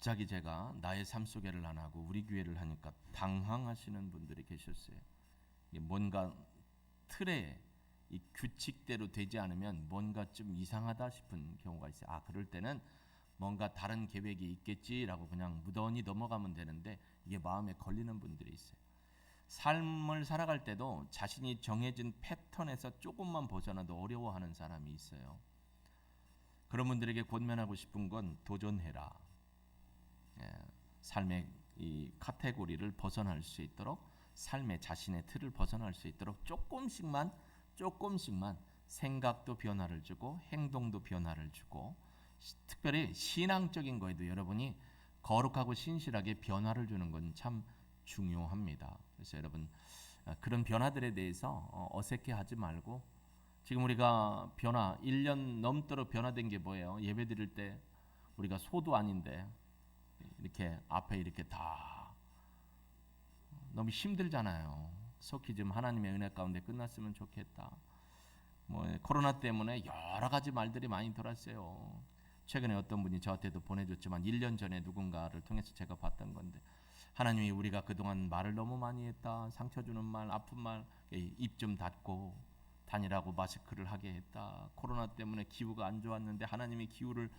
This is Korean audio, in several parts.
갑자기 제가 나의 삶 소개를 안 하고 우리 교회를 하니까 당황하시는 분들이 계셨어요. 이게 뭔가 틀에 이 규칙대로 되지 않으면 뭔가 좀 이상하다 싶은 경우가 있어요. 그럴 때는 뭔가 다른 계획이 있겠지라고 그냥 무던히 넘어가면 되는데 이게 마음에 걸리는 분들이 있어요. 삶을 살아갈 때도 자신이 정해진 패턴에서 조금만 벗어나도 어려워하는 사람이 있어요. 그런 분들에게 권면하고 싶은 건 도전해라. 삶의 이 카테고리를 벗어날 수 있도록, 삶의 자신의 틀을 벗어날 수 있도록 조금씩만 생각도 변화를 주고 행동도 변화를 주고, 특별히 신앙적인 거에도 여러분이 거룩하고 신실하게 변화를 주는 건 참 중요합니다. 그래서 여러분 그런 변화들에 대해서 어색해하지 말고, 지금 우리가 변화 1년 넘도록 변화된 게 뭐예요? 예배 드릴 때 우리가 소도 아닌데 이렇게 앞에 이렇게 다 너무 힘들잖아요. 속히 좀 하나님의 은혜 가운데 끝났으면 좋겠다. 코로나 때문에 여러 가지 말들이 많이 돌았어요. 최근에 어떤 분이 저한테도 보내줬지만 1년 전에 누군가를 통해서 제가 봤던 건데, 하나님이 우리가 그동안 말을 너무 많이 했다. 상처 주는 말, 아픈 말, 입 좀 닫고 다니라고 마스크를 하게 했다. 코로나 때문에 기후가 안 좋았는데 하나님이 기후를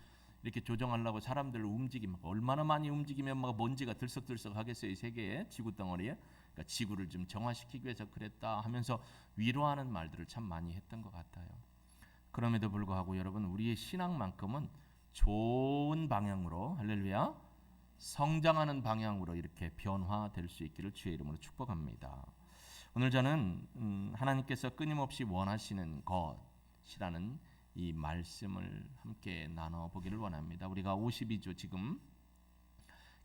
이렇게 조정하려고 사람들을 움직이면 얼마나 많이 움직이면 막 먼지가 들썩들썩 하겠어요. 이 세계에 지구 덩어리에. 그러니까 지구를 좀 정화시키기 위해서 그랬다 하면서 위로하는 말들을 참 많이 했던 것 같아요. 그럼에도 불구하고 여러분, 우리의 신앙만큼은 좋은 방향으로, 할렐루야, 성장하는 방향으로 이렇게 변화될 수 있기를 주의 이름으로 축복합니다. 오늘 저는 하나님께서 끊임없이 원하시는 것이라는 이 말씀을 함께 나눠보기를 원합니다. 우리가 52주 지금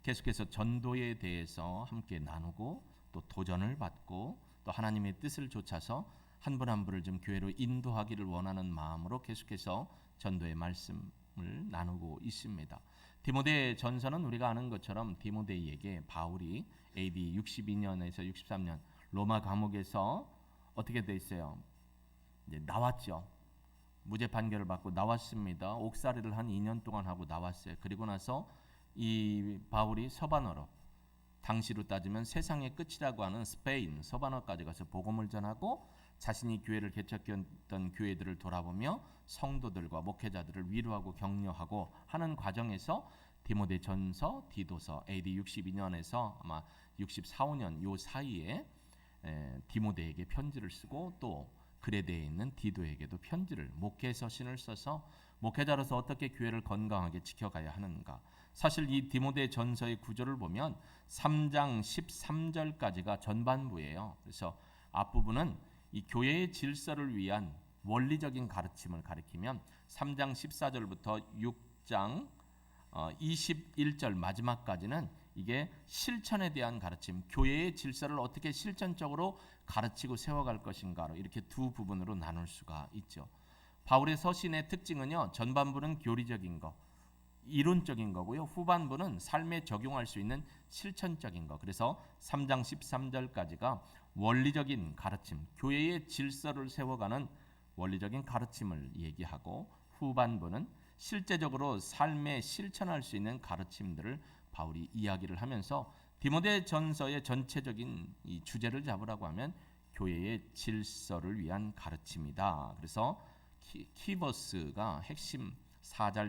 계속해서 전도에 대해서 함께 나누고, 또 도전을 받고, 또 하나님의 뜻을 좇아서 한 분 한 분을 좀 교회로 인도하기를 원하는 마음으로 계속해서 전도의 말씀을 나누고 있습니다. 디모데 전서는 우리가 아는 것처럼 디모데에게 바울이 AD 62년에서 63년 로마 감옥에서 어떻게 돼 있어요? 이제 나왔죠. 무죄 판결을 받고 나왔습니다. 옥살이를 한 2년 동안 하고 나왔어요. 그리고 나서 이 바울이 서반어로, 당시로 따지면 세상의 끝이라고 하는 스페인 서반어까지 가서 복음을 전하고, 자신이 교회를 개척했던 교회들을 돌아보며 성도들과 목회자들을 위로하고 격려하고 하는 과정에서 디모데전서, 디도서 AD 62년에서 아마 64, 5년 요 사이에 디모데에게 편지를 쓰고, 또 그레데에 있는 디도에게도 편지를, 목회 서신을 써서 목회자로서 어떻게 교회를 건강하게 지켜가야 하는가. 사실 이 디모데 전서의 구조를 보면 3장 13절까지가 전반부예요. 그래서 앞부분은 이 교회의 질서를 위한 원리적인 가르침을 가리키면 3장 14절부터 6장 21절 마지막까지는 이게 실천에 대한 가르침, 교회의 질서를 어떻게 실천적으로 가르치고 세워갈 것인가로 이렇게 두 부분으로 나눌 수가 있죠. 바울의 서신의 특징은요, 전반부는 교리적인 거, 이론적인 거고요, 후반부는 삶에 적용할 수 있는 실천적인 거. 그래서 3장 13절까지가 원리적인 가르침, 교회의 질서를 세워가는 원리적인 가르침을 얘기하고, 후반부는 실제적으로 삶에 실천할 수 있는 가르침들을 바울이 이야기를 하면서 디모데 전서의 전체적인 이 주제를 잡으라고 하면 교회의 질서를 위한 가르침이다. 그래서 키버스가 핵심 4장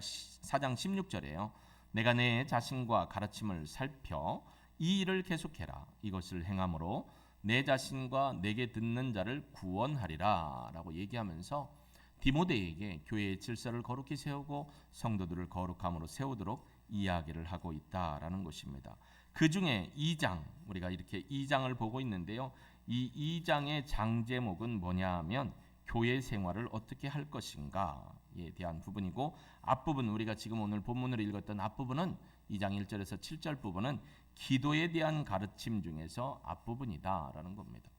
16절이에요. 내가 내 자신과 가르침을 살펴 이 일을 계속해라. 이것을 행함으로 내 자신과 내게 듣는 자를 구원하리라 라고 얘기하면서 디모데에게 교회의 질서를 거룩히 세우고 성도들을 거룩함으로 세우도록 이야기를 하고 있다라는 것입니다. 그 중에 2장, 우리가 이렇게 2장을 보고 있는데요. 이 2장의 장 제목은 뭐냐면 교회 생활을 어떻게 할 것인가에 대한 부분이고, 앞부분, 우리가 지금 오늘 본문을 읽었던 앞부분은 2장 1절에서 7절 부분은 기도에 대한 가르침 중에서 앞부분이다라는 겁니다.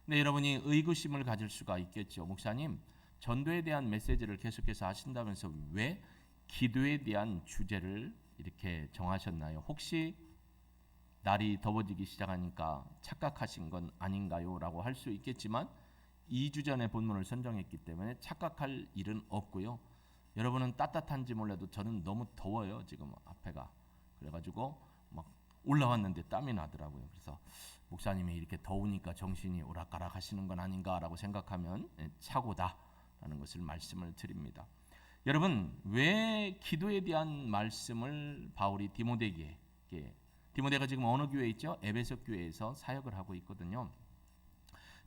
근데 여러분이 의구심을 가질 수가 있겠죠. 목사님, 전도에 대한 메시지를 계속해서 하신다면서 왜 기도에 대한 주제를 이렇게 정하셨나요? 혹시 날이 더워지기 시작하니까 착각하신 건 아닌가요? 라고 할 수 있겠지만 2주 전에 본문을 선정했기 때문에 착각할 일은 없고요. 여러분은 따뜻한지 몰라도 저는 너무 더워요. 지금 앞에가 그래가지고 막 올라왔는데 땀이 나더라고요. 그래서 목사님이 이렇게 더우니까 정신이 오락가락 하시는 건 아닌가라고 생각하면 착오다라는 것을 말씀을 드립니다. 여러분, 왜 기도에 대한 말씀을 바울이 디모데에게, 디모데가 지금 어느 교회에 있죠? 에베소 교회에서 사역을 하고 있거든요.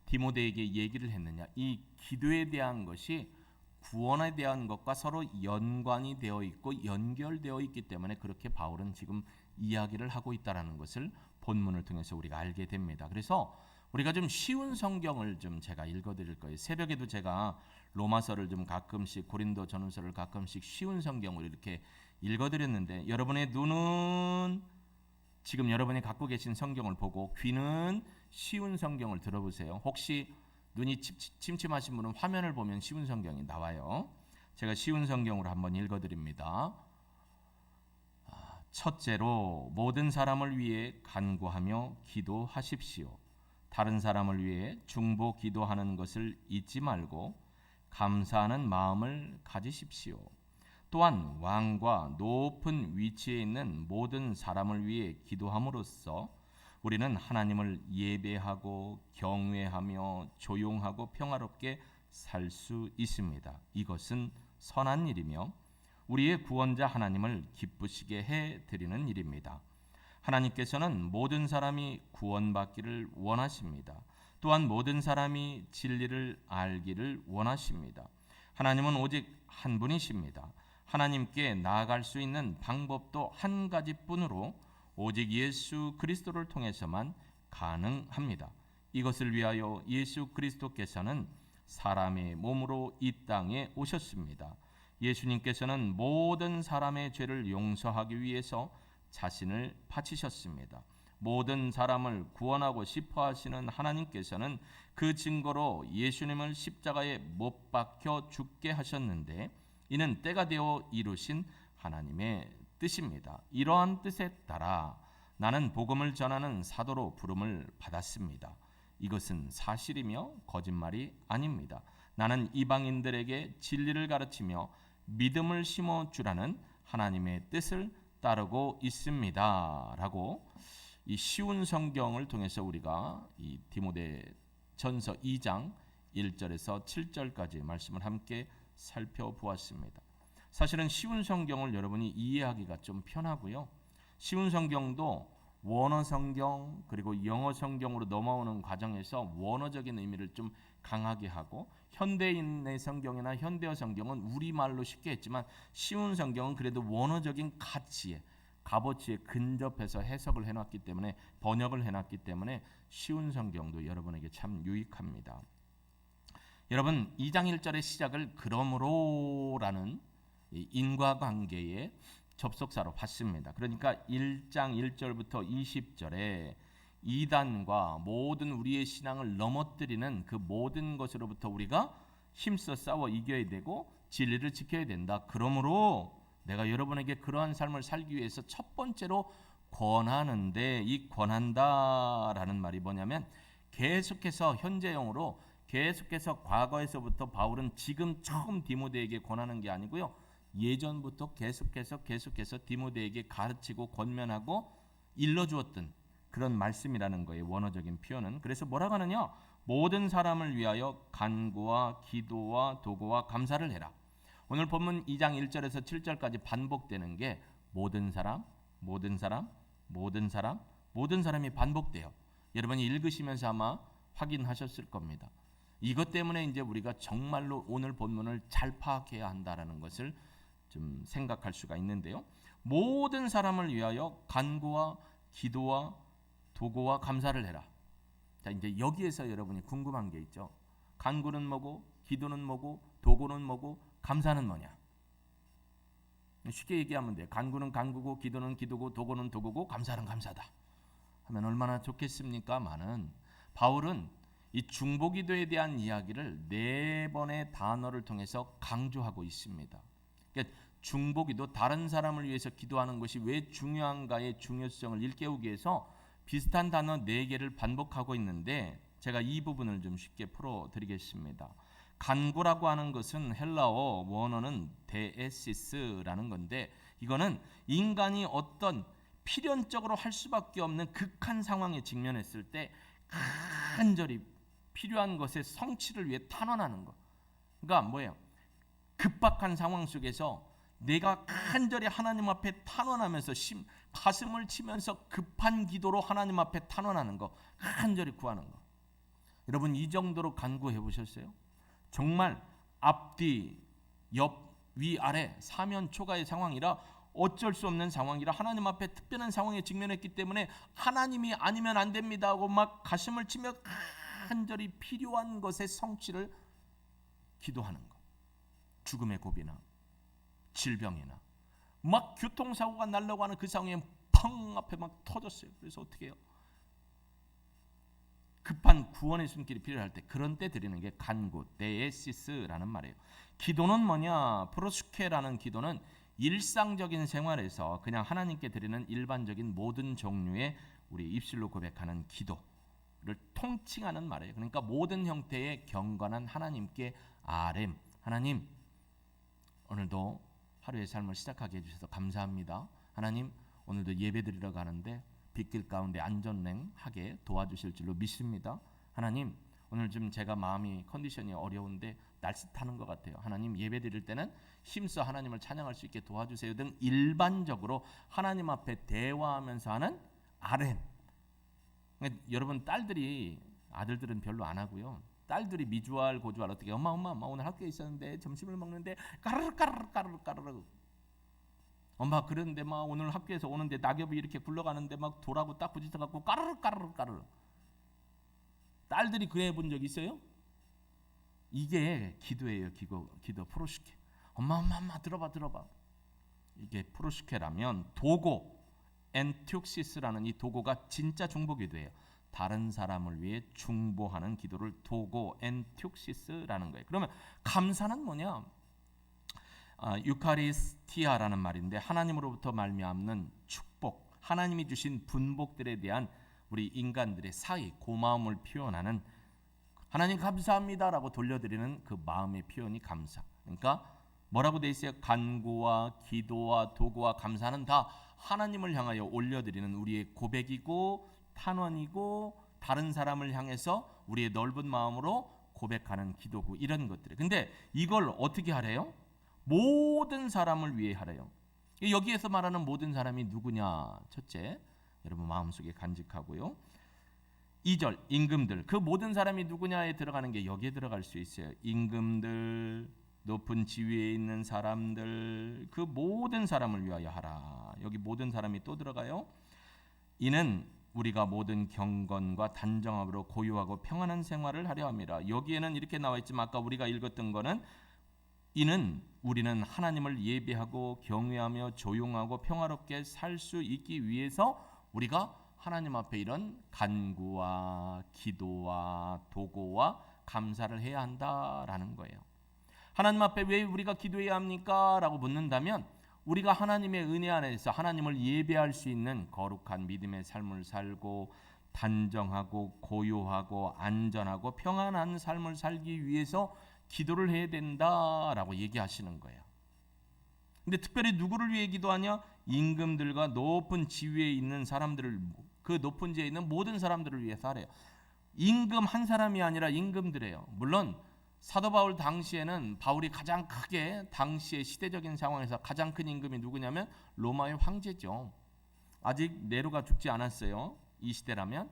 디모데에게 얘기를 했느냐? 이 기도에 대한 것이 구원에 대한 것과 서로 연관이 되어 있고 연결되어 있기 때문에 그렇게 바울은 지금 이야기를 하고 있다는 것을 본문을 통해서 우리가 알게 됩니다. 그래서 우리가 좀 쉬운 성경을 좀 제가 읽어드릴 거예요. 새벽에도 제가 로마서를 좀 가끔씩, 고린도 전후서를 가끔씩 쉬운 성경을 이렇게 읽어드렸는데, 여러분의 눈은 지금 여러분이 갖고 계신 성경을 보고 귀는 쉬운 성경을 들어보세요. 혹시 눈이 침침하신 분은 화면을 보면 쉬운 성경이 나와요. 제가 쉬운 성경으로 한번 읽어드립니다. 첫째로 모든 사람을 위해 간구하며 기도하십시오. 다른 사람을 위해 중보 기도하는 것을 잊지 말고 감사하는 마음을 가지십시오. 또한 왕과 높은 위치에 있는 모든 사람을 위해 기도함으로써 우리는 하나님을 예배하고 경외하며 조용하고 평화롭게 살 수 있습니다. 이것은 선한 일이며 우리의 구원자 하나님을 기쁘시게 해 드리는 일입니다. 하나님께서는 모든 사람이 구원받기를 원하십니다. 또한 모든 사람이 진리를 알기를 원하십니다. 하나님은 오직 한 분이십니다. 하나님께 나아갈 수 있는 방법도 한 가지뿐으로 오직 예수 그리스도를 통해서만 가능합니다. 이것을 위하여 예수 그리스도께서는 사람의 몸으로 이 땅에 오셨습니다. 예수님께서는 모든 사람의 죄를 용서하기 위해서 자신을 바치셨습니다. 모든 사람을 구원하고 싶어 하시는 하나님께서는 그 증거로 예수님을 십자가에 못 박혀 죽게 하셨는데, 이는 때가 되어 이루신 하나님의 뜻입니다. 이러한 뜻에 따라 나는 복음을 전하는 사도로 부름을 받았습니다. 이것은 사실이며 거짓말이 아닙니다. 나는 이방인들에게 진리를 가르치며 믿음을 심어주라는 하나님의 뜻을 따르고 있습니다. 라고 이 쉬운 성경을 통해서 우리가 이 디모데 전서 2장 1절에서 7절까지 말씀을 함께 살펴보았습니다. 사실은 쉬운 성경을 여러분이 이해하기가 좀 편하고요. 쉬운 성경도 원어 성경 그리고 영어 성경으로 넘어오는 과정에서 원어적인 의미를 좀 강하게 하고, 현대인의 성경이나 현대어 성경은 우리말로 쉽게 했지만 쉬운 성경은 그래도 원어적인 가치에, 값어치에 근접해서 해석을 해놨기 때문에, 번역을 해놨기 때문에 쉬운 성경도 여러분에게 참 유익합니다. 여러분, 2장 1절의 시작을 그러므로라는 인과관계의 접속사로 봤습니다. 그러니까 1장 1절부터 20절에 이단과 모든 우리의 신앙을 넘어뜨리는 그 모든 것으로부터 우리가 힘써 싸워 이겨야 되고 진리를 지켜야 된다. 그러므로 내가 여러분에게 그러한 삶을 살기 위해서 첫 번째로 권하는데, 이 권한다라는 말이 뭐냐면 계속해서 현재형으로 계속해서 과거에서부터 바울은 지금 처음 디모데에게 권하는 게 아니고요. 예전부터 계속해서 디모데에게 가르치고 권면하고 일러주었던 그런 말씀이라는 거예요. 원어적인 표현은. 그래서 뭐라고 하느냐? 모든 사람을 위하여 간구와 기도와 도구와 감사를 해라. 오늘 본문 2장 1절에서 7절까지 반복되는 게 모든 사람, 모든 사람, 모든 사람, 모든 사람이 반복돼요. 여러분이 읽으시면서 아마 확인하셨을 겁니다. 이것 때문에 이제 우리가 정말로 오늘 본문을 잘 파악해야 한다라는 것을 좀 생각할 수가 있는데요. 모든 사람을 위하여 간구와 기도와 도구와 감사를 해라. 자, 이제 여기에서 여러분이 궁금한 게 있죠. 간구는 뭐고, 기도는 뭐고, 도구는 뭐고, 감사는 뭐냐? 쉽게 얘기하면 돼요. 간구는 간구고, 기도는 기도고, 도구는 도구고, 감사는 감사다 하면 얼마나 좋겠습니까? 많은 바울은 이 중보기도에 대한 이야기를 4번의 단어를 통해서 강조하고 있습니다. 그러니까 중보기도, 다른 사람을 위해서 기도하는 것이 왜 중요한가의 중요성을 일깨우기 위해서 비슷한 단어 4개를 반복하고 있는데, 제가 이 부분을 좀 쉽게 풀어드리겠습니다. 간구라고 하는 것은 헬라어 원어는 데에시스라는 건데, 이거는 인간이 어떤 필연적으로 할 수밖에 없는 극한 상황에 직면했을 때 간절히 필요한 것의 성취를 위해 탄원하는 것. 그러니까 뭐예요? 급박한 상황 속에서 내가 간절히 하나님 앞에 탄원하면서 가슴을 치면서 급한 기도로 하나님 앞에 탄원하는 거, 간절히 구하는 거. 여러분 이 정도로 간구해 보셨어요? 정말 앞뒤, 옆, 위, 아래 사면 초가의 상황이라 어쩔 수 없는 상황이라 하나님 앞에 특별한 상황에 직면했기 때문에 하나님이 아니면 안 됩니다 하고 막 가슴을 치며 간절히 필요한 것의 성취를 기도하는 것. 죽음의 고비나 질병이나 막 교통사고가 날려고 하는 그 상황에 펑 앞에 막 터졌어요. 그래서 어떻게 해요? 급한 구원의 손길이 필요할 때 그런 때 드리는 게 간구, 데에시스라는 말이에요. 기도는 뭐냐? 프로스케라는 기도는 일상적인 생활에서 그냥 하나님께 드리는 일반적인 모든 종류의 우리 입술로 고백하는 기도를 통칭하는 말이에요. 그러니까 모든 형태의 경건한 하나님께 아렘, 하나님 오늘도 하루의 삶을 시작하게 해주셔서 감사합니다. 하나님 오늘도 예배드리러 가는데 빗길 가운데 안전행하게 도와주실 줄로 믿습니다. 하나님 오늘 좀 제가 마음이 컨디션이 어려운데 날쌔타는 것 같아요. 하나님 예배드릴 때는 힘써 하나님을 찬양할 수 있게 도와주세요 등 일반적으로 하나님 앞에 대화하면서 하는 아렘. 그러니까 여러분 딸들이 아들들은 별로 안 하고요. 딸들이 미주알 고주알 어떻게 엄마 오늘 학교에 있었는데 점심을 먹는데 까르르 엄마 그런데 막 오늘 학교에서 오는데 낙엽이 이렇게 굴러가는데 막 돌하고 딱 부딪혀갖고 까르르 딸들이 그래 본 적 있어요? 이게 기도예요. 기도 프로시케. 엄마 들어봐 이게 프로시케라면 도고 엔티옥시스라는 이 도고가 진짜 중보기도예요. 다른 사람을 위해 중보하는 기도를 도고 엔티옥시스라는 거예요. 그러면 감사는 뭐냐? 유카리스티아라는 말인데 하나님으로부터 말미암는 축복, 하나님이 주신 분복들에 대한 우리 인간들의 사이, 고마움을 표현하는 하나님 감사합니다라고 돌려드리는 그 마음의 표현이 감사. 그러니까 뭐라고 돼 있어요? 간구와 기도와 도구와 감사는 다 하나님을 향하여 올려드리는 우리의 고백이고 탄원이고 다른 사람을 향해서 우리의 넓은 마음으로 고백하는 기도고 이런 것들. 근데 이걸 어떻게 하래요? 모든 사람을 위해 하래요. 여기에서 말하는 모든 사람이 누구냐? 첫째, 여러분 마음속에 간직하고요. 2절 임금들. 그 모든 사람이 누구냐에 들어가는 게 여기에 들어갈 수 있어요. 임금들, 높은 지위에 있는 사람들, 그 모든 사람을 위하여 하라. 여기 모든 사람이 또 들어가요. 이는 우리가 모든 경건과 단정함으로 고요하고 평안한 생활을 하려 함이라. 여기에는 이렇게 나와 있지만 아까 우리가 읽었던 거는 이는 우리는 하나님을 예배하고 경외하며 조용하고 평화롭게 살 수 있기 위해서 우리가 하나님 앞에 이런 간구와 기도와 도고와 감사를 해야 한다라는 거예요. 하나님 앞에 왜 우리가 기도해야 합니까? 라고 묻는다면 우리가 하나님의 은혜 안에서 하나님을 예배할 수 있는 거룩한 믿음의 삶을 살고 단정하고 고요하고 안전하고 평안한 삶을 살기 위해서 기도를 해야 된다라고 얘기하시는 거예요. 근데 특별히 누구를 위해 기도하냐? 임금들과 높은 지위에 있는 사람들을, 그 높은 지위에 있는 모든 사람들을 위해서 하래요. 임금 한 사람이 아니라 임금들이에요. 물론 사도 바울 당시에는 바울이 가장 크게 당시의 시대적인 상황에서 가장 큰 임금이 누구냐면 로마의 황제죠. 아직 네로가 죽지 않았어요. 이 시대라면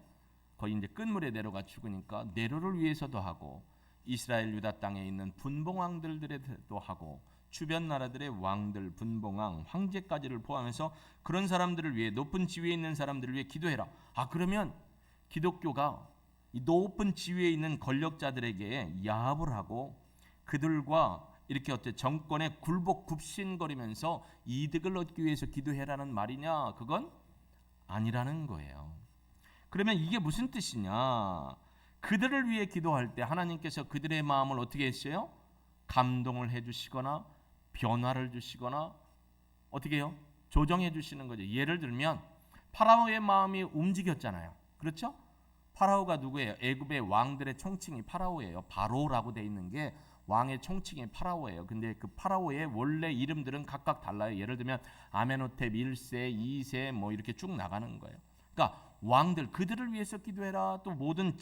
거의 이제 끝물에 네로가 죽으니까 네로를 위해서도 하고 이스라엘 유다 땅에 있는 분봉왕들에도 하고 주변 나라들의 왕들, 분봉왕, 황제까지를 포함해서 그런 사람들을 위해 높은 지위에 있는 사람들을 위해 기도해라. 그러면 기독교가 이 높은 지위에 있는 권력자들에게 야합을 하고 그들과 이렇게 정권에 굴복굽신거리면서 이득을 얻기 위해서 기도해라는 말이냐? 그건 아니라는 거예요. 그러면 이게 무슨 뜻이냐? 그들을 위해 기도할 때 하나님께서 그들의 마음을 어떻게 했어요? 감동을 해주시거나 변화를 주시거나 어떻게 해요? 조정해 주시는 거죠. 예를 들면 파라오의 마음이 움직였잖아요. 그렇죠? 파라오가 누구예요? 애굽의 왕들의 총칭이 파라오예요. 바로라고 돼 있는 게 왕의 총칭이 파라오예요. 근데 그 파라오의 원래 이름들은 각각 달라요. 예를 들면 아메노텝 1세, 2세 뭐 이렇게 쭉 나가는 거예요. 그러니까 왕들 그들을 위해서 기도해라. 또 모든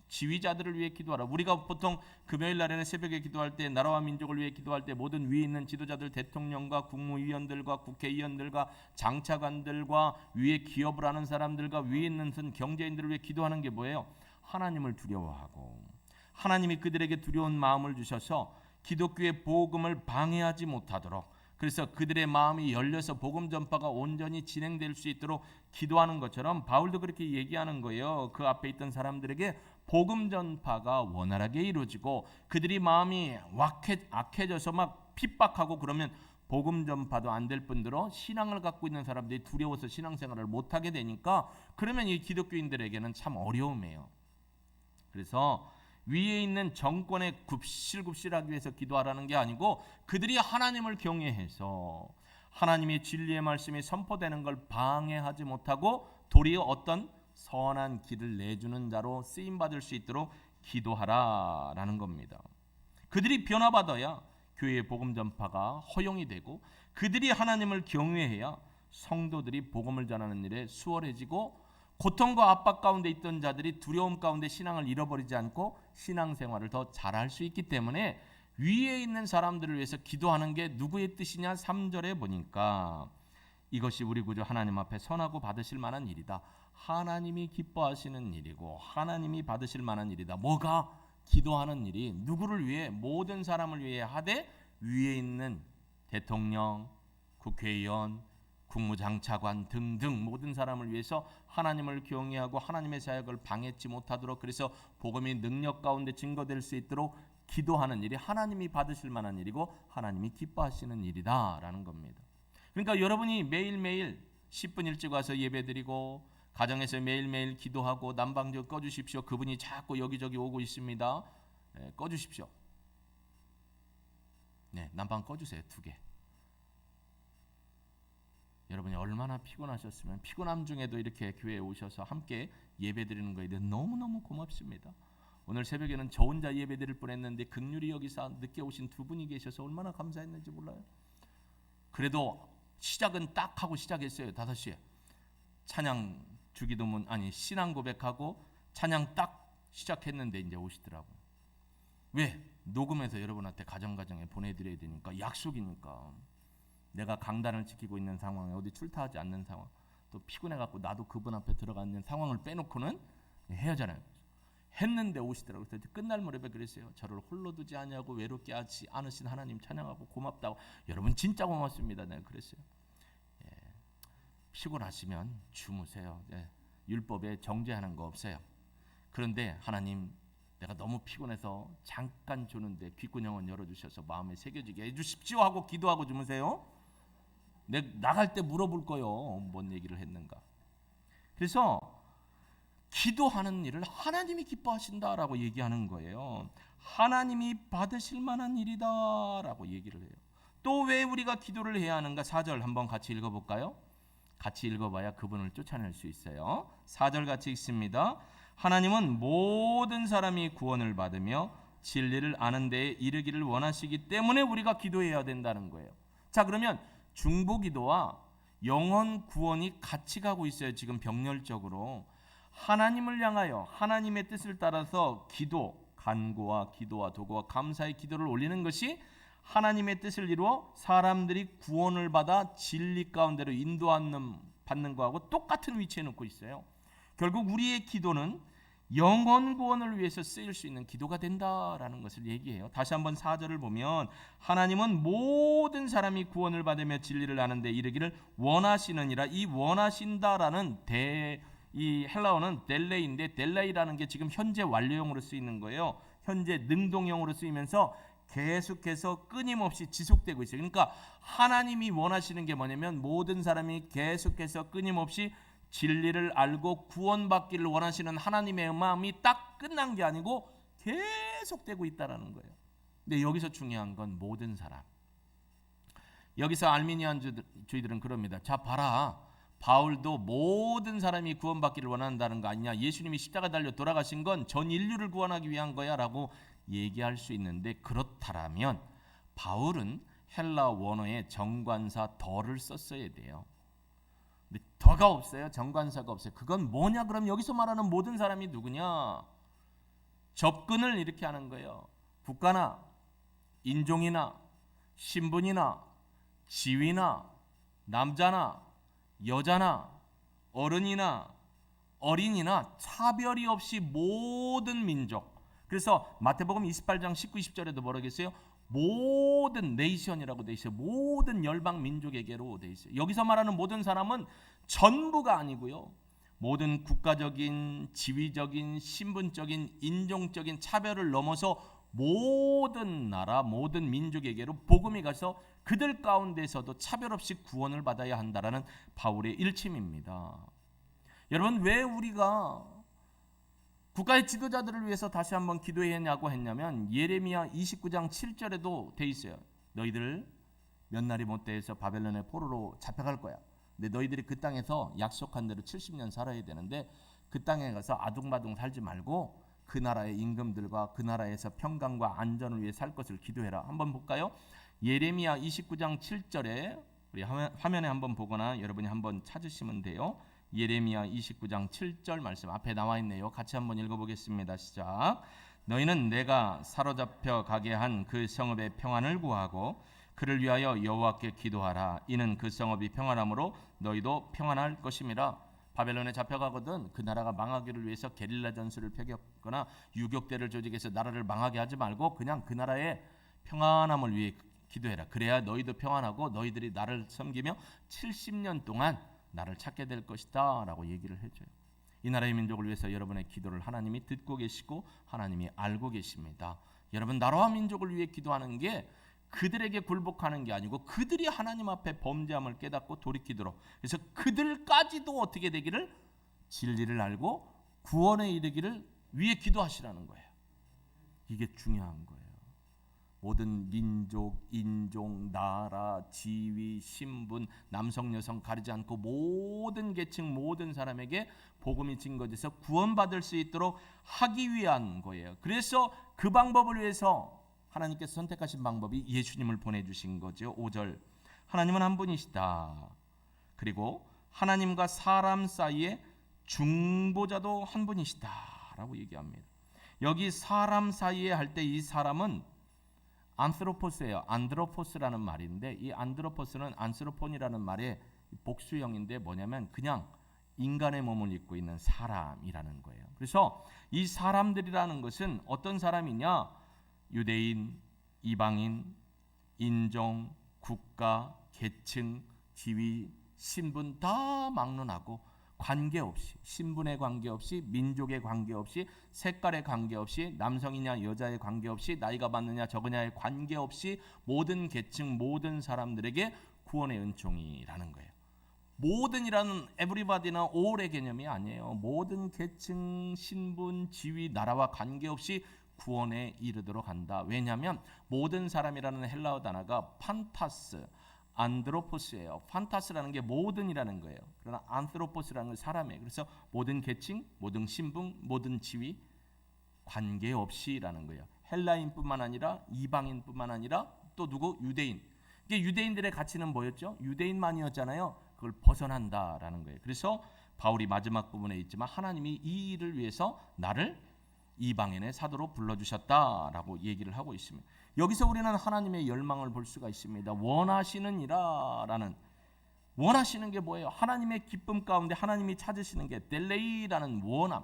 지휘자들을 위해 기도하라. 우리가 보통 금요일 날에는 새벽에 기도할 때 나라와 민족을 위해 기도할 때 모든 위에 있는 지도자들 대통령과 국무위원들과 국회의원들과 장차관들과 위에 기업을 하는 사람들과 위에 있는 경제인들을 위해 기도하는 게 뭐예요? 하나님을 두려워하고 하나님이 그들에게 두려운 마음을 주셔서 기독교의 복음을 방해하지 못하도록 그래서 그들의 마음이 열려서 복음 전파가 온전히 진행될 수 있도록 기도하는 것처럼 바울도 그렇게 얘기하는 거예요. 그 앞에 있던 사람들에게 복음 전파가 원활하게 이루어지고 그들이 마음이 악해져서 막 핍박하고 그러면 복음 전파도 안 될 뿐더러 신앙을 갖고 있는 사람들이 두려워서 신앙생활을 못하게 되니까 그러면 이 기독교인들에게는 참 어려움이에요. 그래서 위에 있는 정권에 굽실굽실하기 위해서 기도하라는 게 아니고 그들이 하나님을 경외해서 하나님의 진리의 말씀이 선포되는 걸 방해하지 못하고 도리어 어떤 선한 길을 내주는 자로 쓰임받을 수 있도록 기도하라라는 겁니다. 그들이 변화받아야 교회의 복음 전파가 허용이 되고 그들이 하나님을 경외해야 성도들이 복음을 전하는 일에 수월해지고 고통과 압박 가운데 있던 자들이 두려움 가운데 신앙을 잃어버리지 않고 신앙생활을 더 잘할 수 있기 때문에 위에 있는 사람들을 위해서 기도하는 게 누구의 뜻이냐 3절에 보니까 이것이 우리 구주 하나님 앞에 선하고 받으실 만한 일이다. 하나님이 기뻐하시는 일이고 하나님이 받으실 만한 일이다. 뭐가? 기도하는 일이 누구를 위해? 모든 사람을 위해 하되 위에 있는 대통령, 국회의원, 국무장차관 등등 모든 사람을 위해서 하나님을 경외하고 하나님의 사역을 방해치 못하도록 그래서 복음이 능력 가운데 증거될 수 있도록 기도하는 일이 하나님이 받으실 만한 일이고 하나님이 기뻐하시는 일이다라는 겁니다. 그러니까 여러분이 매일매일 10분 일찍 와서 예배드리고 가정에서 매일매일 기도하고 난방좀 꺼주십시오. 그분이 자꾸 여기저기 오고 있습니다. 꺼주십시오. 네, 난방 꺼주세요. 2개. 여러분이 얼마나 피곤하셨으면 피곤함 중에도 이렇게 교회에 오셔서 함께 예배드리는 거에 대해 너무너무 고맙습니다. 오늘 새벽에는 저 혼자 예배드릴 뻔했는데 긍휼히 여기서 늦게 오신 2분이 계셔서 얼마나 감사했는지 몰라요. 그래도 시작은 딱 하고 시작했어요. 5시에 찬양 주기도문 신앙 고백하고 찬양 딱 시작했는데 이제 오시더라고요. 왜? 녹음해서 여러분한테 가정에 보내드려야 되니까 약속이니까. 내가 강단을 지키고 있는 상황에 어디 출타하지 않는 상황 또 피곤해갖고 나도 그분 앞에 들어가 있는 상황을 빼놓고는 해야잖아요. 했는데 오시더라고요. 그래서 끝날 무렵에 그랬어요. 저를 홀로 두지 않냐고 외롭게 하지 않으신 하나님 찬양하고 고맙다고. 여러분 진짜 고맙습니다. 내가 그랬어요. 피곤하시면 주무세요. 율법에 정죄하는 거 없어요. 그런데 하나님 내가 너무 피곤해서 잠깐 주는데 귓구녕은 열어주셔서 마음에 새겨지게 해주십시오 하고 기도하고 주무세요. 나갈 때 물어볼 거요. 뭔 얘기를 했는가. 그래서 기도하는 일을 하나님이 기뻐하신다라고 얘기하는 거예요. 하나님이 받으실 만한 일이다라고 얘기를 해요. 또 왜 우리가 기도를 해야 하는가? 4절 한번 같이 읽어볼까요? 같이 읽어봐야 그분을 쫓아낼 수 있어요. 4절 같이 읽습니다. 하나님은 모든 사람이 구원을 받으며 진리를 아는 데에 이르기를 원하시기 때문에 우리가 기도해야 된다는 거예요. 자, 그러면 중보기도와 영혼 구원이 같이 가고 있어요. 지금 병렬적으로 하나님을 향하여 하나님의 뜻을 따라서 간구와 기도와 도구와 감사의 기도를 올리는 것이 하나님의 뜻을 이루어 사람들이 구원을 받아 진리 가운데로 인도받는 거하고 똑같은 위치에 놓고 있어요. 결국 우리의 기도는 영혼 구원을 위해서 쓰일 수 있는 기도가 된다라는 것을 얘기해요. 다시 한번 4절을 보면 하나님은 모든 사람이 구원을 받으며 진리를 아는 데 이르기를 원하시느니라. 이 원하신다라는 이 헬라어는 델레이인데 델레이라는 게 지금 현재 완료형으로 쓰이는 거예요. 현재 능동형으로 쓰이면서 계속해서 끊임없이 지속되고 있어요. 그러니까 하나님이 원하시는 게 뭐냐면 모든 사람이 계속해서 끊임없이 진리를 알고 구원받기를 원하시는 하나님의 마음이 딱 끝난 게 아니고 계속되고 있다라는 거예요. 근데 여기서 중요한 건 모든 사람. 여기서 알미니안주의들은 그럽니다. 자, 봐라. 바울도 모든 사람이 구원받기를 원한다는 거 아니냐. 예수님이 십자가 달려 돌아가신 건 전 인류를 구원하기 위한 거야 라고 얘기할 수 있는데, 그렇다면 바울은 헬라 원어에 정관사 더를 썼어야 돼요. 근데 더가 없어요. 정관사가 없어요. 그건 뭐냐? 그럼 여기서 말하는 모든 사람이 누구냐? 접근을 이렇게 하는 거예요. 국가나 인종이나 신분이나 지위나 남자나 여자나 어른이나 어린이나 차별이 없이 모든 민족. 그래서 마태복음 28장 19, 20절에도 뭐라고 했어요? 모든 네이션이라고 돼 있어요. 모든 열방 민족에게로 돼 있어요. 여기서 말하는 모든 사람은 전부가 아니고요. 모든 국가적인, 지위적인, 신분적인, 인종적인 차별을 넘어서 모든 나라, 모든 민족에게로 복음이 가서 그들 가운데서도 차별 없이 구원을 받아야 한다라는 바울의 일침입니다. 여러분, 왜 우리가 국가의 지도자들을 위해서 다시 한번 기도했냐고 했냐면, 예레미야 29장 7절에도 돼 있어요. 너희들 몇 날이 못 돼서 바벨론의 포로로 잡혀갈 거야. 근데 너희들이 그 땅에서 약속한 대로 70년 살아야 되는데, 그 땅에 가서 아둥바둥 살지 말고 그 나라의 임금들과 그 나라에서 평강과 안전을 위해 살 것을 기도해라. 한번 볼까요? 예레미야 29장 7절에 우리 화면에 한번 보거나 여러분이 한번 찾으시면 돼요. 예레미야 29장 7절 말씀 앞에 나와 있네요. 같이 한번 읽어보겠습니다. 시작. 너희는 내가 사로잡혀 가게 한 그 성읍의 평안을 구하고 그를 위하여 여호와께 기도하라. 이는 그 성읍이 평안함으로 너희도 평안할 것임이라. 바벨론에 잡혀가거든 그 나라가 망하기를 위해서 게릴라 전술을 펴겼거나 유격대를 조직해서 나라를 망하게 하지 말고 그냥 그 나라의 평안함을 위해 기도해라. 그래야 너희도 평안하고 너희들이 나를 섬기며 70년 동안 나를 찾게 될 것이다 라고 얘기를 해줘요. 이 나라의 민족을 위해서 여러분의 기도를 하나님이 듣고 계시고 하나님이 알고 계십니다. 여러분, 나라와 민족을 위해 기도하는 게 그들에게 굴복하는 게 아니고 그들이 하나님 앞에 범죄함을 깨닫고 돌이키도록, 그래서 그들까지도 어떻게 되기를, 진리를 알고 구원에 이르기를 위해 기도하시라는 거예요. 이게 중요한 거예요. 모든 민족, 인종, 나라, 지위, 신분, 남성, 여성 가리지 않고 모든 계층, 모든 사람에게 복음이 증거돼서 구원받을 수 있도록 하기 위한 거예요. 그래서 그 방법을 위해서 하나님께서 선택하신 방법이 예수님을 보내주신 거죠. 5절, 하나님은 한 분이시다. 그리고 하나님과 사람 사이에 중보자도 한 분이시다 라고 얘기합니다. 여기 사람 사이에 할 때 이 사람은 안스로포스예요. 안드로포스라는 말인데, 이 안드로포스는 안스로폰이라는 말의 복수형인데 뭐냐면 그냥 인간의 몸을 입고 있는 사람이라는 거예요. 그래서 이 사람들이라는 것은 어떤 사람이냐? 유대인, 이방인, 인종, 국가, 계층, 지위, 신분 다 막론하고 관계없이, 신분에 관계없이, 민족에 관계없이, 색깔에 관계없이, 남성이냐 여자에 관계없이, 나이가 많느냐 적으냐에 관계없이 모든 계층, 모든 사람들에게 구원의 은총이라는 거예요. 모든이라는 everybody나 all의 개념이 아니에요. 모든 계층, 신분, 지위, 나라와 관계없이 구원에 이르도록 한다. 왜냐하면 모든 사람이라는 헬라어 단어가 판타스, 안드로포스예요. 판타스라는 게 모든이라는 거예요. 그러나 안드로포스라는 건 사람이에요. 그래서 모든 계층, 모든 신분, 모든 지위 관계없이라는 거예요. 헬라인뿐만 아니라 이방인뿐만 아니라 또 누구? 유대인. 이게 유대인들의 가치는 뭐였죠? 유대인만이었잖아요. 그걸 벗어난다라는 거예요. 그래서 바울이 마지막 부분에 있지만 하나님이 이 일을 위해서 나를 이방인의 사도로 불러주셨다라고 얘기를 하고 있습니다. 여기서 우리는 하나님의 열망을 볼 수가 있습니다. 원하시는 이라라는, 원하시는 게 뭐예요? 하나님의 기쁨 가운데 하나님이 찾으시는 게 델레이라는 원함,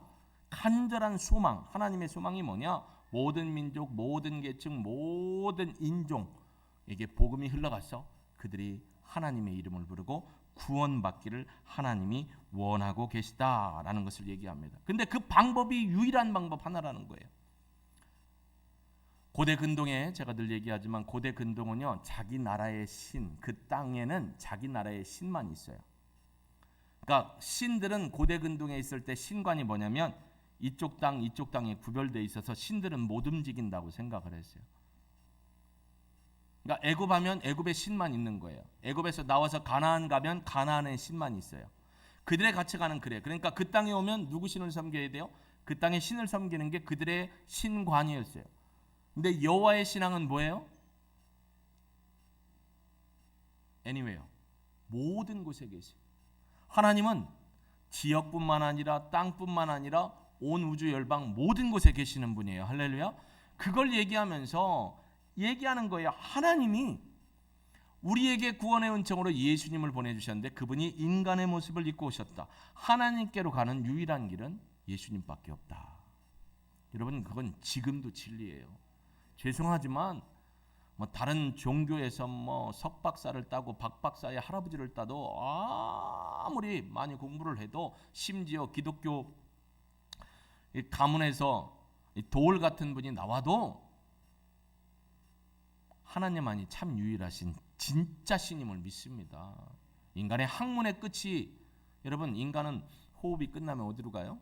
간절한 소망. 하나님의 소망이 뭐냐? 모든 민족, 모든 계층, 모든 인종에게 복음이 흘러가서 그들이 하나님의 이름을 부르고 구원받기를 하나님이 원하고 계시다라는 것을 얘기합니다. 근데 그 방법이 유일한 방법 하나라는 거예요. 고대 근동에 제가 늘 얘기하지만 고대 근동은요, 자기 나라의 신, 그 땅에는 자기 나라의 신만 있어요. 그러니까 신들은 고대 근동에 있을 때 신관이 뭐냐면 이쪽 땅 이쪽 땅이 구별되어 있어서 신들은 못 움직인다고 생각을 했어요. 그러니까 애굽하면 애굽의 신만 있는 거예요. 애굽에서 나와서 가나안 가면 가나안의 신만 있어요. 그들의 가치관은 그래요. 그러니까 그 땅에 오면 누구 신을 섬겨야 돼요? 그 땅의 신을 섬기는 게 그들의 신관이었어요. 근데 여호와의 신앙은 뭐예요? anywhere, 모든 곳에 계세요. 하나님은 지역뿐만 아니라 땅뿐만 아니라 온 우주 열방 모든 곳에 계시는 분이에요. 할렐루야. 그걸 얘기하는 거예요. 하나님이 우리에게 구원의 은총으로 예수님을 보내주셨는데 그분이 인간의 모습을 입고 오셨다. 하나님께로 가는 유일한 길은 예수님밖에 없다. 여러분, 그건 지금도 진리예요. 죄송하지만 다른 종교에서 석박사를 따고 박박사의 할아버지를 따도 아무리 많이 공부를 해도, 심지어 기독교 가문에서 도울 같은 분이 나와도 하나님만이 참 유일하신 진짜 신임을 믿습니다. 인간의 학문의 끝이, 여러분, 인간은 호흡이 끝나면 어디로 가요?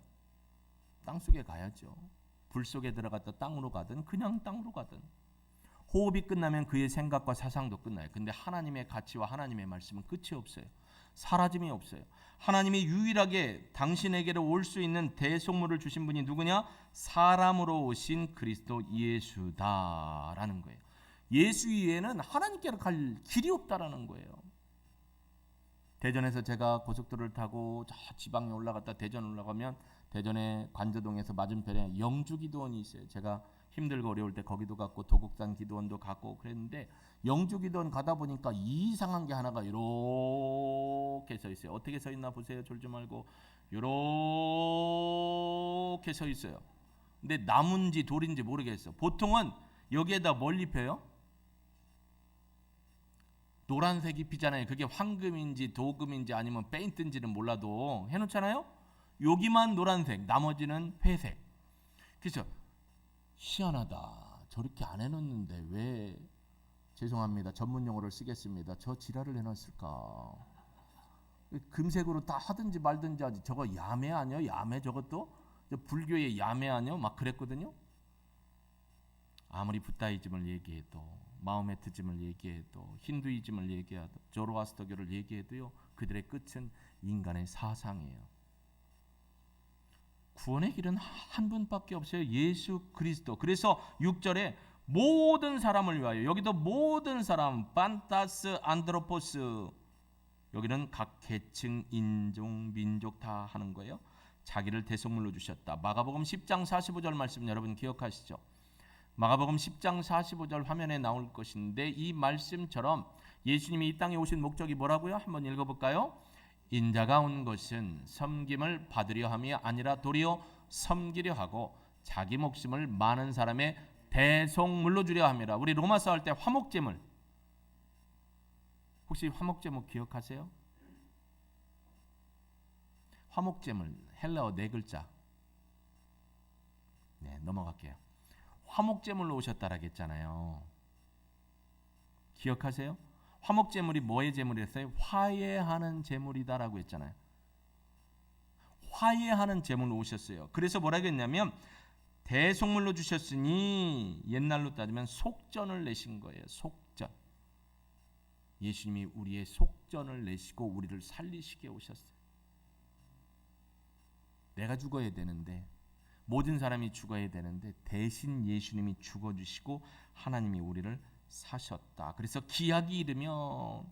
땅속에 가야죠. 불 속에 들어갔다 땅으로 가든 그냥 땅으로 가든 호흡이 끝나면 그의 생각과 사상도 끝나요. 근데 하나님의 가치와 하나님의 말씀은 끝이 없어요. 사라짐이 없어요. 하나님이 유일하게 당신에게로 올 수 있는 대속물을 주신 분이 누구냐? 사람으로 오신 그리스도 예수다라는 거예요. 예수 이외에는 하나님께로 갈 길이 없다라는 거예요. 대전에서 제가 고속도로를 타고 저 지방에 올라갔다 대전 올라가면 대전의 관저동에서 맞은편에 영주기도원이 있어요. 제가 힘들고 어려울 때 거기도 갔고 도곡산 기도원도 갔고 그랬는데, 영주기도원 가다 보니까 이상한 게 하나가 이렇게 서 있어요. 어떻게 서 있나 보세요. 졸지 말고 이렇게 서 있어요. 근데 나무인지 돌인지 모르겠어. 보통은 여기에다 뭘 입혀요? 노란색이 피잖아요. 그게 황금인지 도금인지 아니면 페인트인지는 몰라도 해놓잖아요. 여기만 노란색, 나머지는 회색. 그래서 희한하다. 저렇게 안 해놓는데 왜, 죄송합니다, 전문 용어를 쓰겠습니다, 저 지랄을 해놨을까? 금색으로 다 하든지 말든지 하지. 저거 야매 아니요? 야매 저것도? 불교의 야매 아니요? 막 그랬거든요. 아무리 부다이즘을 얘기해도, 마호메트즘을 얘기해도, 힌두이즘을 얘기해도, 조로아스터교를 얘기해도요, 그들의 끝은 인간의 사상이에요. 구원의 길은 한 분밖에 없어요. 예수 그리스도. 그래서 6절에 모든 사람을 위하여, 여기도 모든 사람, 판타스 안드로포스, 여기는 각 계층, 인종, 민족 다 하는 거예요. 자기를 대속물로 주셨다. 마가복음 10장 45절 말씀 여러분 기억하시죠? 마가복음 10장 45절 화면에 나올 것인데, 이 말씀처럼 예수님이 이 땅에 오신 목적이 뭐라고요? 한번 읽어볼까요? 인자가 온 것은 섬김을 받으려 함이 아니라 도리어 섬기려 하고 자기 목숨을 많은 사람의 대속물로 주려 함이라. 우리 로마서 할 때 화목제물, 혹시 화목제물 기억하세요? 화목제물 헬라어 네 글자. 네, 넘어갈게요. 화목제물로 오셨다라고 했잖아요. 기억하세요? 화목제물이 뭐의 제물이었어요? 화해하는 제물이다라고 했잖아요. 화해하는 제물로 오셨어요. 그래서 뭐라고 했냐면 대속물로 주셨으니 옛날로 따지면 속전을 내신 거예요. 속전. 예수님이 우리의 속전을 내시고 우리를 살리시게 오셨어요. 내가 죽어야 되는데, 모든 사람이 죽어야 되는데 대신 예수님이 죽어주시고 하나님이 우리를 사셨다. 그래서 기약이 이르면,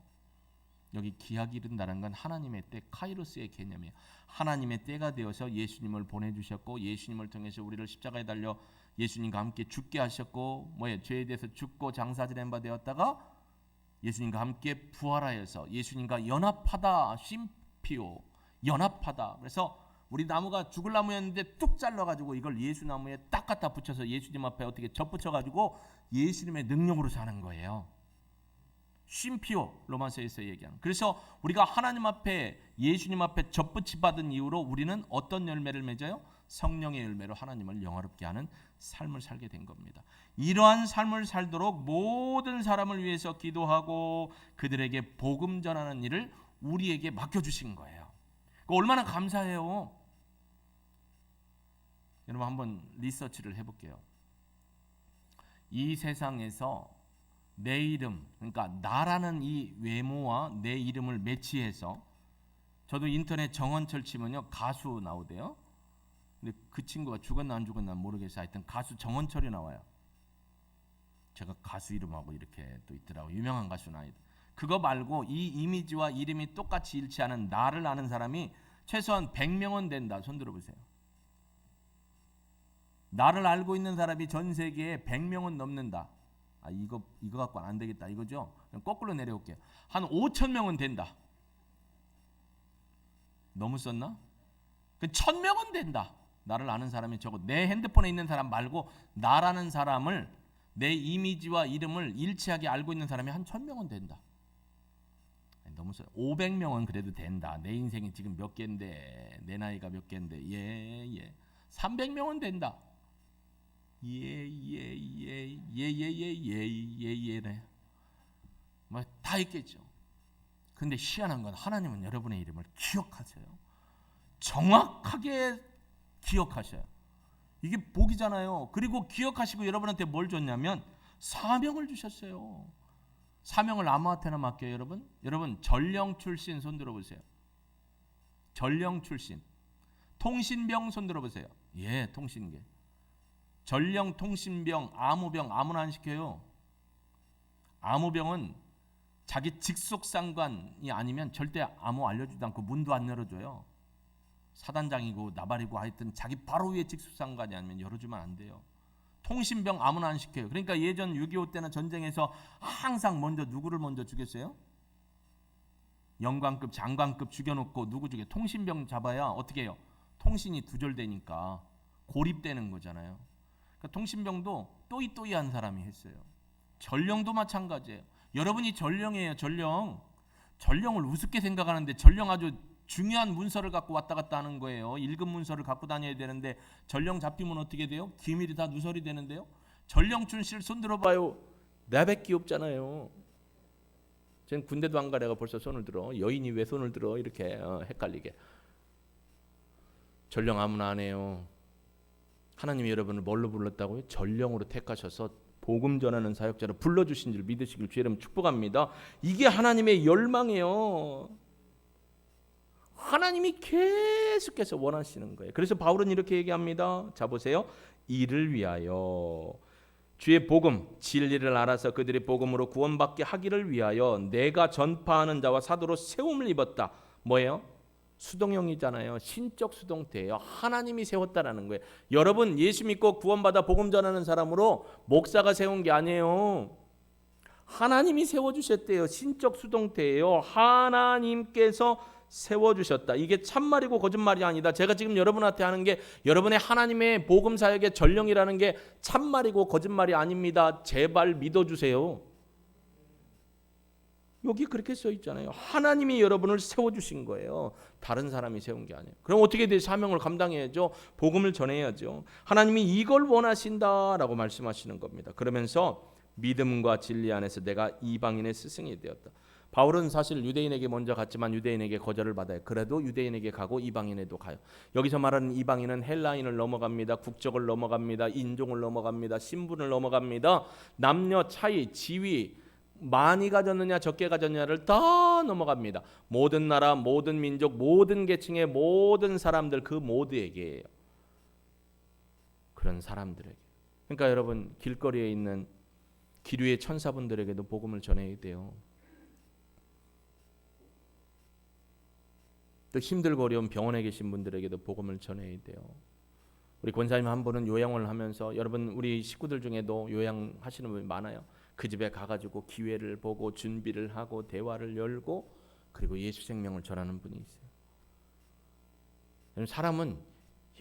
여기 기약이 이른다는 건 하나님의 때, 카이로스의 개념이에요. 하나님의 때가 되어서 예수님을 보내주셨고, 예수님을 통해서 우리를 십자가에 달려 예수님과 함께 죽게 하셨고, 죄에 대해서 죽고 장사지낸 바 되었다가 예수님과 함께 부활하여서 예수님과 연합하다. 심피오, 연합하다. 그래서 우리 나무가 죽을 나무였는데 뚝 잘라가지고 이걸 예수 나무에 딱 갖다 붙여서 예수님 앞에 어떻게 접붙여가지고 예수님의 능력으로 사는 거예요. 쉼피오, 로마서에서 얘기하는. 그래서 우리가 하나님 앞에, 예수님 앞에 접붙임 받은 이후로 우리는 어떤 열매를 맺어요? 성령의 열매로 하나님을 영화롭게 하는 삶을 살게 된 겁니다. 이러한 삶을 살도록 모든 사람을 위해서 기도하고 그들에게 복음 전하는 일을 우리에게 맡겨주신 거예요. 얼마나 감사해요. 여러분 한번 리서치를 해볼게요. 이 세상에서 내 이름, 그러니까 나라는 이 외모와 내 이름을 매치해서, 저도 인터넷 정원철 치면요 가수 나오대요. 근데 그 친구가 죽었나 안 죽었나 모르겠어요. 하여튼 가수 정원철이 나와요. 제가 가수 이름하고 이렇게 또 있더라고. 유명한 가수는 아니다. 그거 말고 이 이미지와 이름이 똑같이 일치하는 나를 아는 사람이 최소한 100명은 된다. 손 들어보세요. 나를 알고 있는 사람이 전 세계에 100명은 넘는다. 이거 갖고는 안 되겠다 이거죠. 그럼 거꾸로 내려올게요. 한 5,000명은 된다. 너무 썼나? 1,000명은 된다. 나를 아는 사람이 적어. 내 핸드폰에 있는 사람 말고 나라는 사람을, 내 이미지와 이름을 일치하게 알고 있는 사람이 한 1,000명은 된다. 너무 써. 500명은 그래도 된다. 내 인생이 지금 몇 개인데, 내 나이가 몇 개인데, 예. 300명은 된다. 예네. 뭐 다 있겠죠. 근데 희한한 건 하나님은 여러분의 이름을 기억하세요. 정확하게 기억하셔요. 이게 복이잖아요. 그리고 기억하시고 여러분한테 뭘 줬냐면 사명을 주셨어요. 사명을 아무한테나 맡겨요, 여러분. 여러분 전령 출신 손 들어보세요. 전령 출신. 통신병 손 들어보세요. 예, 통신계. 전령, 통신병, 암호병 아무나 안 시켜요. 암호병은 자기 직속 상관이 아니면 절대 암호 알려주지도 않고 문도 안 열어줘요. 사단장이고 나발이고 하여튼 자기 바로 위에 직속 상관이 아니면 열어주면 안 돼요. 통신병 아무나 안 시켜요. 그러니까 예전 6.25 때나 전쟁에서 항상 누구를 먼저 죽였어요? 영관급, 장관급 죽여놓고 누구 죽여? 통신병 잡아야 어떻게 해요? 통신이 두절되니까 고립되는 거잖아요. 그러니까 통신병도 또이또이한 사람이 했어요. 전령도 마찬가지예요. 여러분이 전령이에요. 전령을 우습게 생각하는데 전령 아주 중요한 문서를 갖고 왔다 갔다 하는 거예요. 1급 문서를 갖고 다녀야 되는데 전령 잡히면 어떻게 돼요? 기밀이 다 누설이 되는데요. 전령 출신 손 들어봐요. 나밖에 없잖아요. 전 군대도 안 가려가 벌써 손을 들어. 여인이 왜 손을 들어? 이렇게 헷갈리게. 전령 아무나 안 해요. 하나님이 여러분을 뭘로 불렀다고요? 전령으로 택하셔서 복음 전하는 사역자로 불러주신 줄 믿으시길 주의 이름 축복합니다. 이게 하나님의 열망이에요. 하나님이 계속해서 원하시는 거예요. 그래서 바울은 이렇게 얘기합니다. 자 보세요. 이를 위하여 주의 복음 진리를 알아서 그들의 복음으로 구원받게 하기를 위하여 내가 전파하는 자와 사도로 세움을 입었다. 뭐예요? 수동형이잖아요. 신적 수동태예요. 하나님이 세웠다라는 거예요. 여러분 예수 믿고 구원받아 복음 전하는 사람으로 목사가 세운 게 아니에요. 하나님이 세워주셨대요. 신적 수동태예요. 하나님께서 세워주셨다. 이게 참말이고 거짓말이 아니다. 제가 지금 여러분한테 하는 게 여러분의 하나님의 복음 사역의 전령이라는 게 참말이고 거짓말이 아닙니다. 제발 믿어주세요. 여기 그렇게 써 있잖아요. 하나님이 여러분을 세워주신 거예요. 다른 사람이 세운 게 아니에요. 그럼 어떻게 돼? 사명을 감당해야죠. 복음을 전해야죠. 하나님이 이걸 원하신다라고 말씀하시는 겁니다. 그러면서 믿음과 진리 안에서 내가 이방인의 스승이 되었다. 바울은 사실 유대인에게 먼저 갔지만 유대인에게 거절을 받아요. 그래도 유대인에게 가고 이방인에도 가요. 여기서 말하는 이방인은 헬라인을 넘어갑니다. 국적을 넘어갑니다. 인종을 넘어갑니다. 신분을 넘어갑니다. 남녀 차이, 지위, 많이 가졌느냐 적게 가졌느냐를 다 넘어갑니다. 모든 나라, 모든 민족, 모든 계층의 모든 사람들 그 모두에게예요. 그런 사람들에게. 그러니까 여러분 길거리에 있는 길 위의 천사분들에게도 복음을 전해야 돼요. 또 힘들고 어려운 병원에 계신 분들에게도 복음을 전해야 돼요. 우리 권사님 한 분은 요양을 하면서 여러분 우리 식구들 중에도 요양하시는 분이 많아요. 그 집에 가가지고 기회를 보고 준비를 하고 대화를 열고 그리고 예수 생명을 전하는 분이 있어요. 사람은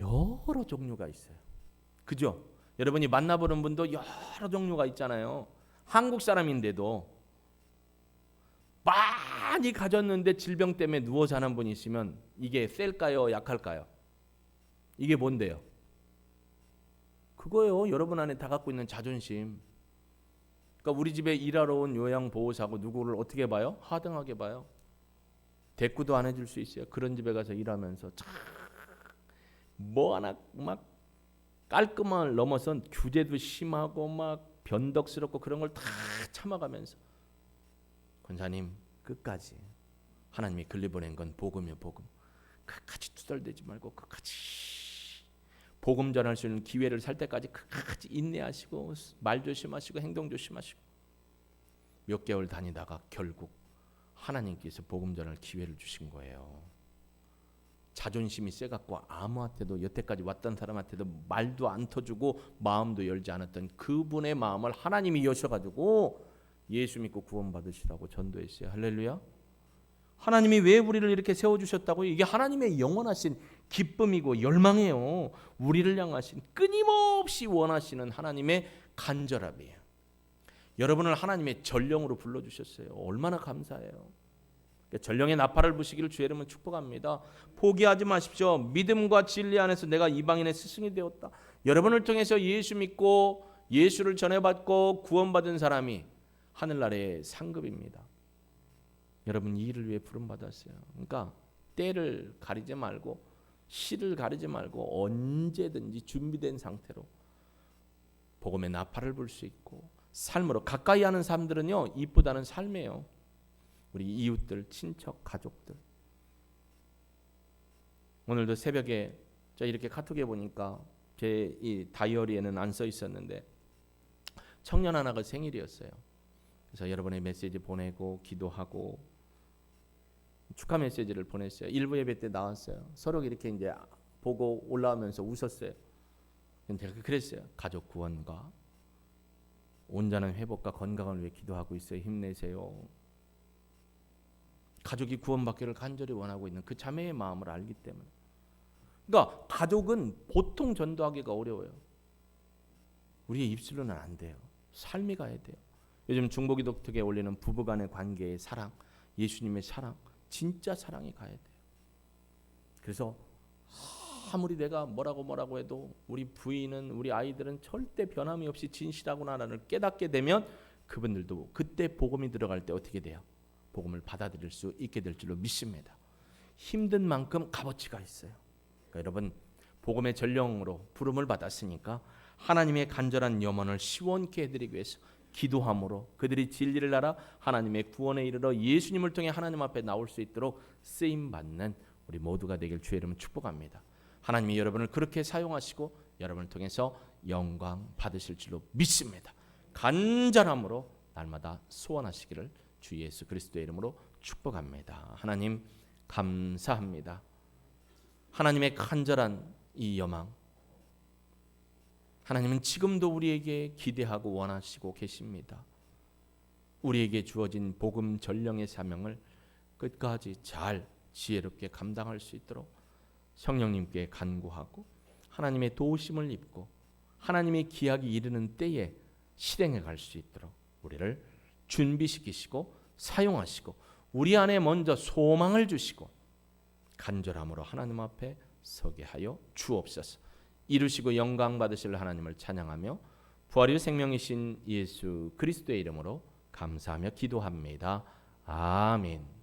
여러 종류가 있어요. 그죠? 여러분이 만나보는 분도 여러 종류가 있잖아요. 한국 사람인데도 많이 가졌는데 질병 때문에 누워 자는 분이 있으면 이게 셀까요? 약할까요? 이게 뭔데요? 그거예요. 여러분 안에 다 갖고 있는 자존심. 그러니까 우리 집에 일하러 온 요양보호사고 누구를 어떻게 봐요? 하등하게 봐요. 대꾸도 안 해줄 수 있어요. 그런 집에 가서 일하면서 뭐 하나 막 깔끔함을 넘어선 규제도 심하고 막 변덕스럽고 그런 걸 다 참아가면서 권사님 끝까지 하나님이 글리 보낸 건 복음이요 복음. 끝까지 투덜대지 말고 끝까지 복음 전할 수 있는 기회를 살 때까지 끝까지 인내하시고 말 조심하시고 행동 조심하시고 몇 개월 다니다가 결국 하나님께서 복음 전할 기회를 주신 거예요. 자존심이 세갖고 아무한테도 여태까지 왔던 사람한테도 말도 안 터주고 마음도 열지 않았던 그분의 마음을 하나님이 여셔가지고 예수 믿고 구원받으시라고 전도했어요. 할렐루야. 하나님이 왜 우리를 이렇게 세워주셨다고요? 이게 하나님의 영원하신 기쁨이고 열망이에요. 우리를 향하신 끊임없이 원하시는 하나님의 간절함이에요. 여러분을 하나님의 전령으로 불러주셨어요. 얼마나 감사해요. 전령의 나팔을 부시기를 주의 이름으로 축복합니다. 포기하지 마십시오. 믿음과 진리 안에서 내가 이방인의 스승이 되었다. 여러분을 통해서 예수 믿고 예수를 전해받고 구원받은 사람이 하늘나라의 상급입니다. 여러분 이 일을 위해 부름받았어요. 그러니까 때를 가리지 말고 시를 가리지 말고 언제든지 준비된 상태로 복음의 나팔을 불 수 있고 삶으로 가까이 하는 사람들은요 이쁘다는 삶이에요. 우리 이웃들, 친척, 가족들. 오늘도 새벽에 저 이렇게 카톡에 보니까 제 이 다이어리에는 안 써 있었는데 청년 하나가 생일이었어요. 그래서 여러분의 메시지 보내고 기도하고 축하 메시지를 보냈어요. 일부 예배 때 나왔어요. 서로 이렇게 이제 보고 올라오면서 웃었어요. 제가 그랬어요. 가족 구원과 온전한 회복과 건강을 위해 기도하고 있어요. 힘내세요. 가족이 구원받기를 간절히 원하고 있는 그 자매의 마음을 알기 때문에. 그러니까 가족은 보통 전도하기가 어려워요. 우리의 입술로는 안 돼요. 삶이 가야 돼요. 요즘 중보기독특에 올리는 부부간의 관계의 사랑, 예수님의 사랑, 진짜 사랑이 가야 돼요. 그래서 아무리 내가 뭐라고 해도 우리 부인은 우리 아이들은 절대 변함이 없이 진실하구나를 깨닫게 되면 그분들도 그때 복음이 들어갈 때 어떻게 돼요? 복음을 받아들일 수 있게 될 줄로 믿습니다. 힘든 만큼 값어치가 있어요. 그러니까 여러분 복음의 전령으로 부름을 받았으니까 하나님의 간절한 염원을 시원케 해드리기 위해서 기도함으로 그들이 진리를 알아 하나님의 구원에 이르러 예수님을 통해 하나님 앞에 나올 수 있도록 쓰임받는 우리 모두가 되길 주의 이름으로 축복합니다. 하나님이 여러분을 그렇게 사용하시고 여러분을 통해서 영광 받으실 줄로 믿습니다. 간절함으로 날마다 소원하시기를 주 예수 그리스도의 이름으로 축복합니다. 하나님 감사합니다. 하나님의 간절한 이 여망 하나님은 지금도 우리에게 기대하고 원하시고 계십니다. 우리에게 주어진 복음 전령의 사명을 끝까지 잘 지혜롭게 감당할 수 있도록 성령님께 간구하고 하나님의 도우심을 입고 하나님의 기약이 이르는 때에 실행해 갈 수 있도록 우리를 준비시키시고 사용하시고 우리 안에 먼저 소망을 주시고 간절함으로 하나님 앞에 서게 하여 주옵소서. 이루시고 영광 받으실 하나님을 찬양하며 부활이 생명이신 예수 그리스도의 이름으로 감사하며 기도합니다. 아멘.